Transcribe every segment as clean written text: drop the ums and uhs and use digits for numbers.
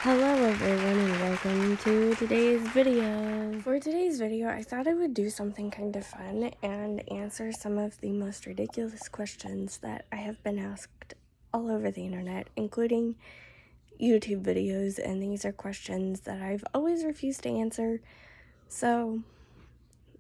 Hello everyone and welcome to today's video. For today's video, I thought I would do something kind of fun and answer some of the most ridiculous questions that I have been asked all over the internet, including YouTube videos, and these are questions that I've always refused to answer, so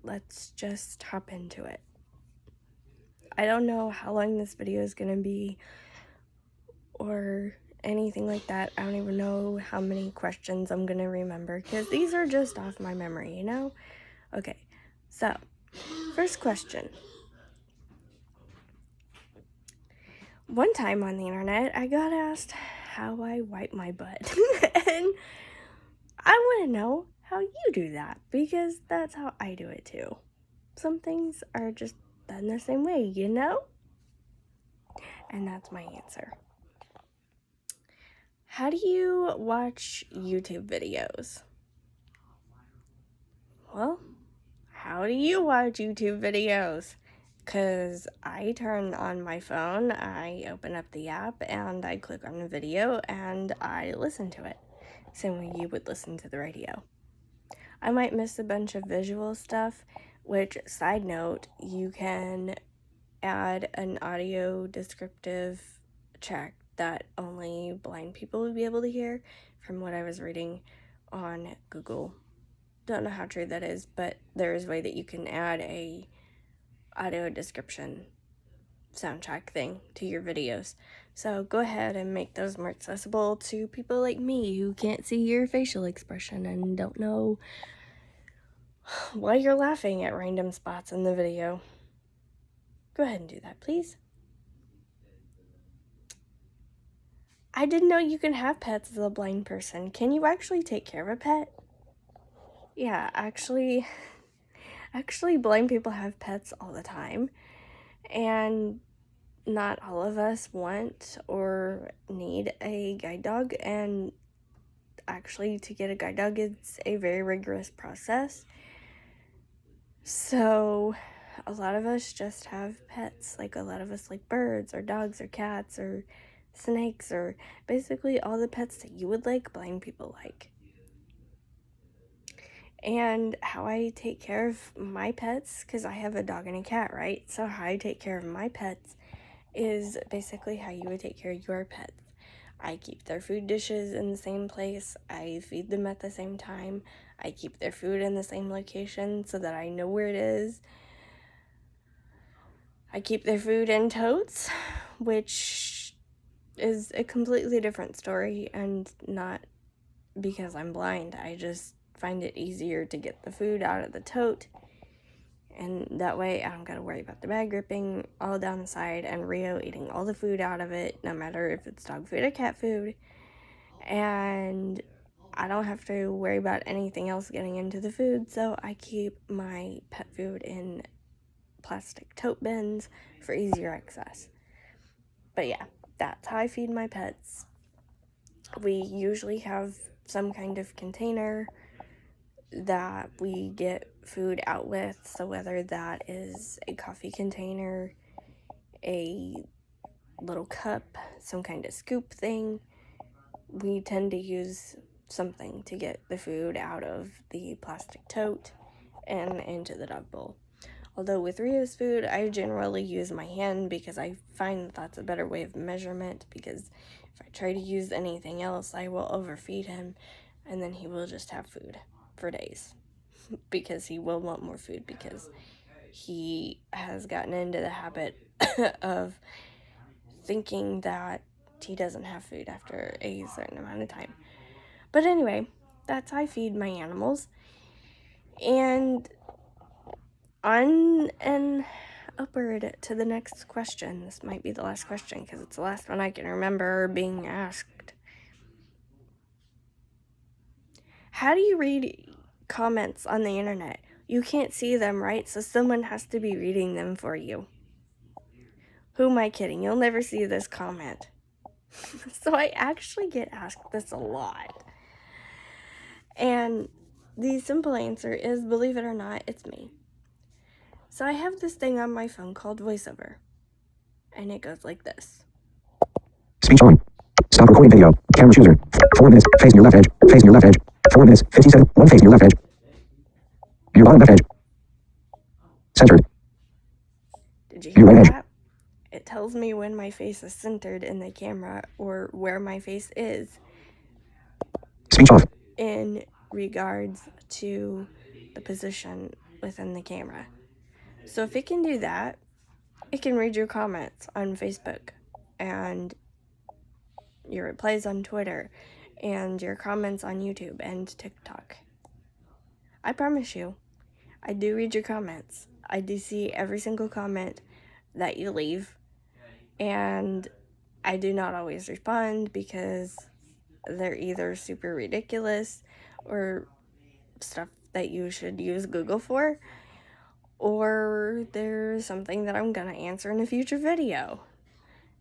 let's just hop into it. I don't know how long this video is going to be or anything like that. I don't even know how many questions I'm gonna remember because these are just off my memory, you know? Okay, so first question. One time on the internet, I got asked how I wipe my butt. And I want to know how you do that because that's how I do it too. Some things are just done the same way, you know? And that's my answer. How do you watch YouTube videos? Well, how do you watch YouTube videos? Because I turn on my phone, I open up the app, and I click on a video, and I listen to it. Same way you would listen to the radio. I might miss a bunch of visual stuff, which, side note, you can add an audio descriptive check that only blind people would be able to hear, from what I was reading on Google. Don't know how true that is, but there is a way that you can add a audio description soundtrack thing to your videos. So go ahead and make those more accessible to people like me who can't see your facial expression and don't know why you're laughing at random spots in the video. Go ahead and do that, please. I didn't know you can have pets as a blind person. Can you actually take care of a pet? Yeah, actually blind people have pets all the time, and not all of us want or need a guide dog, and actually to get a guide dog, it's a very rigorous process. So a lot of us just have pets. Like, a lot of us like birds or dogs or cats or snakes, or basically all the pets that you would like, blind people like. And how I take care of my pets, because I have a dog and a cat, right? So how I take care of my pets is basically how you would take care of your pets. I keep their food dishes in the same place. I feed them at the same time. I keep their food in the same location so that I know where it is. I keep their food in totes, which is a completely different story, and not because I'm blind. I just find it easier to get the food out of the tote, and that way I don't gotta worry about the bag ripping all down the side and Rio eating all the food out of it, no matter if it's dog food or cat food, and I don't have to worry about anything else getting into the food. So I keep my pet food in plastic tote bins for easier access. But yeah, that's how I feed my pets. We usually have some kind of container that we get food out with, so whether that is a coffee container, a little cup, some kind of scoop thing, we tend to use something to get the food out of the plastic tote and into the dog bowl. Although with Rio's food, I generally use my hand because I find that's a better way of measurement, because if I try to use anything else, I will overfeed him, and then he will just have food for days because he will want more food, because he has gotten into the habit of thinking that he doesn't have food after a certain amount of time. But anyway, that's how I feed my animals. And on and upward to the next question. This might be the last question because it's the last one I can remember being asked. How do you read comments on the internet? You can't see them, right? So someone has to be reading them for you. Who am I kidding? You'll never see this comment. So I actually get asked this a lot. And the simple answer is, believe it or not, it's me. So I have this thing on my phone called VoiceOver, and it goes like this. Speech on. Stop recording video. Camera chooser. 4 minutes. Facing your left edge. Facing your left edge. 4 minutes. 57. 1 facing your left edge. Your bottom left edge. Centered. Did you Your hear right edge. that? It tells me when my face is centered in the camera or where my face is Speech off. in regards to the position within the camera. So if it can do that, it can read your comments on Facebook and your replies on Twitter and your comments on YouTube and TikTok. I promise you, I do read your comments. I do see every single comment that you leave, and I do not always respond because they're either super ridiculous or stuff that you should use Google for, or there's something that I'm gonna answer in a future video.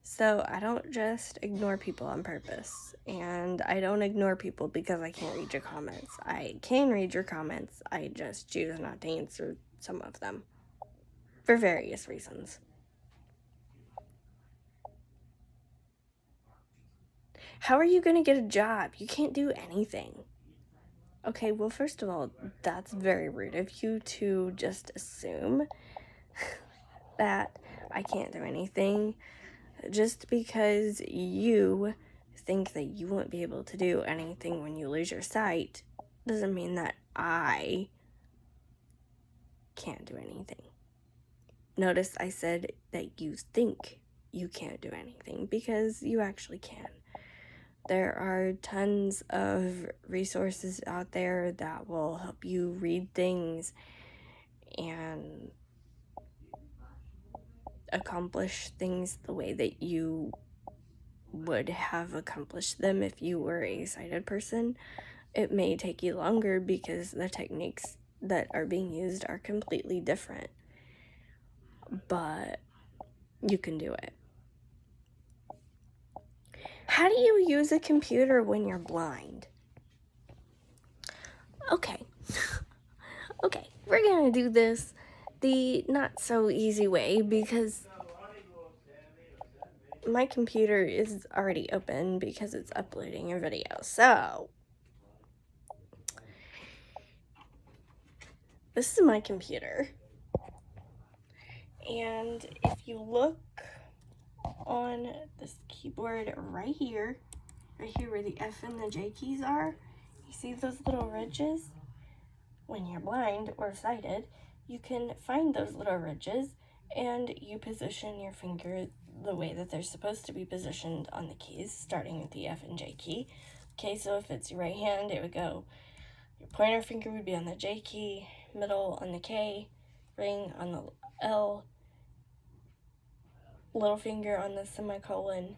So I don't just ignore people on purpose, and I don't ignore people because I can't read your comments. I can read your comments, I just choose not to answer some of them for various reasons. How are you gonna get a job? You can't do anything. Okay, well, first of all, that's very rude of you to just assume that I can't do anything just because you think that you won't be able to do anything when you lose your sight doesn't mean that I can't do anything. Notice I said that you think you can't do anything because you actually can. There are tons of resources out there that will help you read things and accomplish things the way that you would have accomplished them if you were a sighted person. It may take you longer because the techniques that are being used are completely different, but you can do it. How do you use a computer when you're blind? Okay, we're gonna do this the not so easy way because my computer is already open because it's uploading a video. So this is my computer, and if you look on this keyboard right here where the F and the J keys are, you see those little ridges? When you're blind or sighted, you can find those little ridges and you position your finger the way that they're supposed to be positioned on the keys, starting with the F and J key. Okay, so if it's your right hand, it would go, your pointer finger would be on the J key, middle on the K, ring on the L, little finger on the semicolon,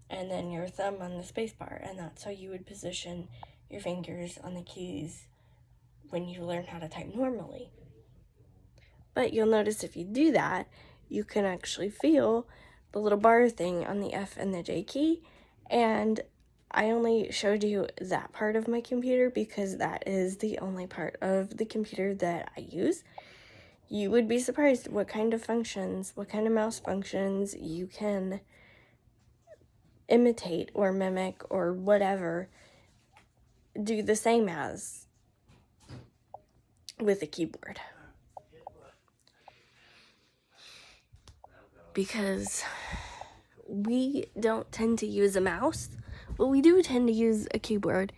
and then your thumb on the space bar. And that's how you would position your fingers on the keys when you learn how to type normally. But you'll notice if you do that, you can actually feel the little bar thing on the F and the J key. And I only showed you that part of my computer because that is the only part of the computer that I use. You would be surprised what kind of mouse functions you can imitate or mimic or whatever, do the same as with a keyboard. Because we don't tend to use a mouse, but we do tend to use a keyboard.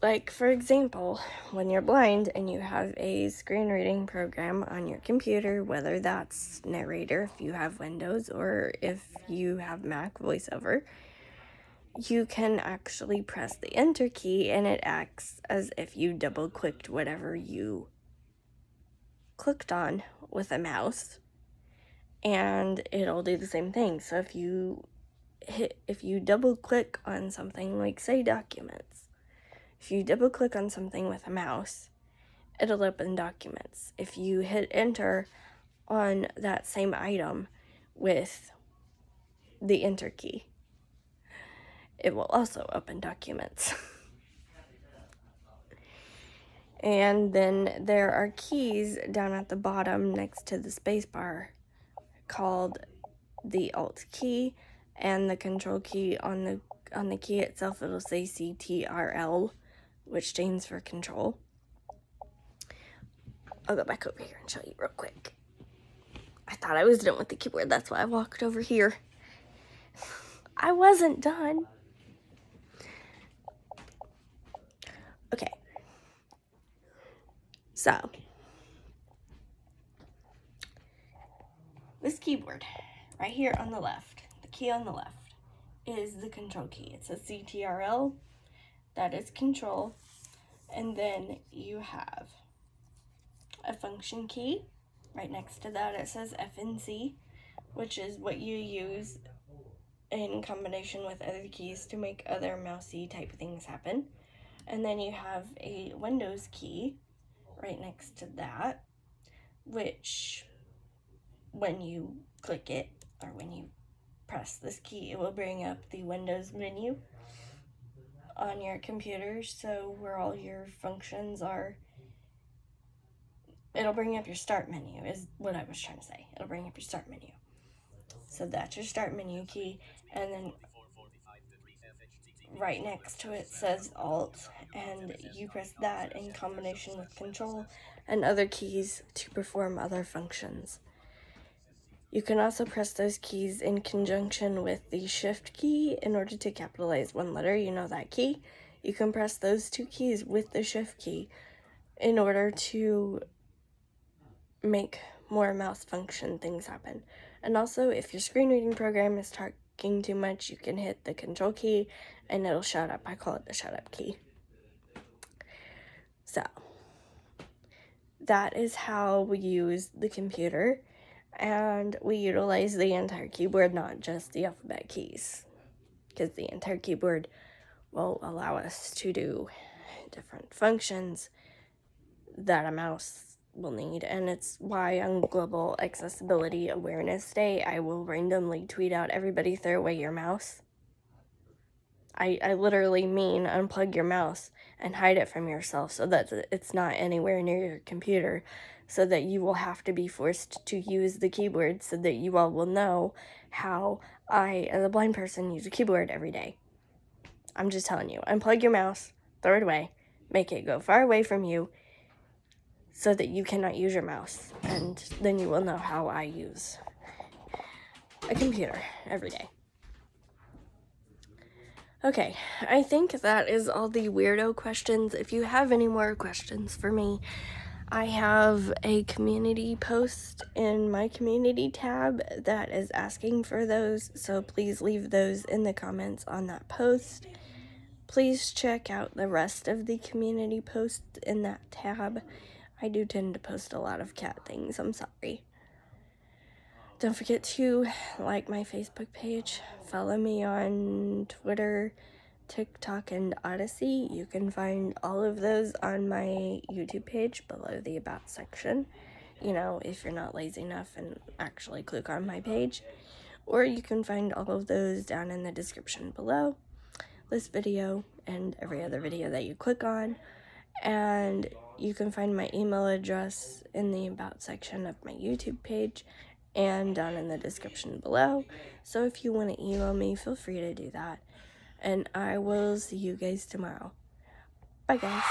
Like, for example, when you're blind and you have a screen reading program on your computer, whether that's Narrator if you have Windows or if you have Mac VoiceOver, you can actually press the Enter key and it acts as if you double-clicked whatever you clicked on with a mouse, and it'll do the same thing. So if you double-click on something, like say documents, if you double-click on something with a mouse, it'll open documents. If you hit enter on that same item with the enter key, it will also open documents. And then there are keys down at the bottom next to the spacebar called the Alt key and the Control key on the on the key itself, it'll say CTRL, which stands for control. I'll go back over here and show you real quick. I thought I was done with the keyboard, that's why I walked over here. I wasn't done. Okay. So, this keyboard, right here on the left, the key on the left, is the control key. It says CTRL, that is control, and then you have a function key. Right next to that it says FNC, which is what you use in combination with other keys to make other mousey type things happen. And then you have a Windows key right next to that, which when you click it, or when you press this key, it will bring up the Windows menu on your computer, so where all your functions are. It'll bring up your start menu, is what I was trying to say. It'll bring up your start menu. So that's your start menu key, and then right next to it says Alt, and you press that in combination with Control and other keys to perform other functions. You can also press those keys in conjunction with the Shift key in order to capitalize one letter. You know that key? You can press those two keys with the Shift key in order to make more mouse function things happen. And also, if your screen reading program is talking too much, you can hit the Control key and it'll shut up. I call it the shut up key. So, that is how we use the computer, and we utilize the entire keyboard, not just the alphabet keys, because the entire keyboard will allow us to do different functions that a mouse will need. And it's why on Global Accessibility Awareness Day, I will randomly tweet out, everybody throw away your mouse. I literally mean unplug your mouse and hide it from yourself so that it's not anywhere near your computer, so that you will have to be forced to use the keyboard, so that you all will know how I, as a blind person, use a keyboard every day. I'm just telling you, unplug your mouse, throw it away, make it go far away from you so that you cannot use your mouse, and then you will know how I use a computer every day. Okay, I think that is all the weirdo questions. If you have any more questions for me, I have a community post in my community tab that is asking for those, so please leave those in the comments on that post. Please check out the rest of the community posts in that tab. I do tend to post a lot of cat things, I'm sorry. Don't forget to like my Facebook page, follow me on Twitter, TikTok, and Odyssey. You can find all of those on my YouTube page below the About section, you know, if you're not lazy enough and actually click on my page. Or you can find all of those down in the description below this video and every other video that you click on. And you can find my email address in the About section of my YouTube page and down in the description below. So if you want to email me, feel free to do that. And I will see you guys tomorrow. Bye, guys.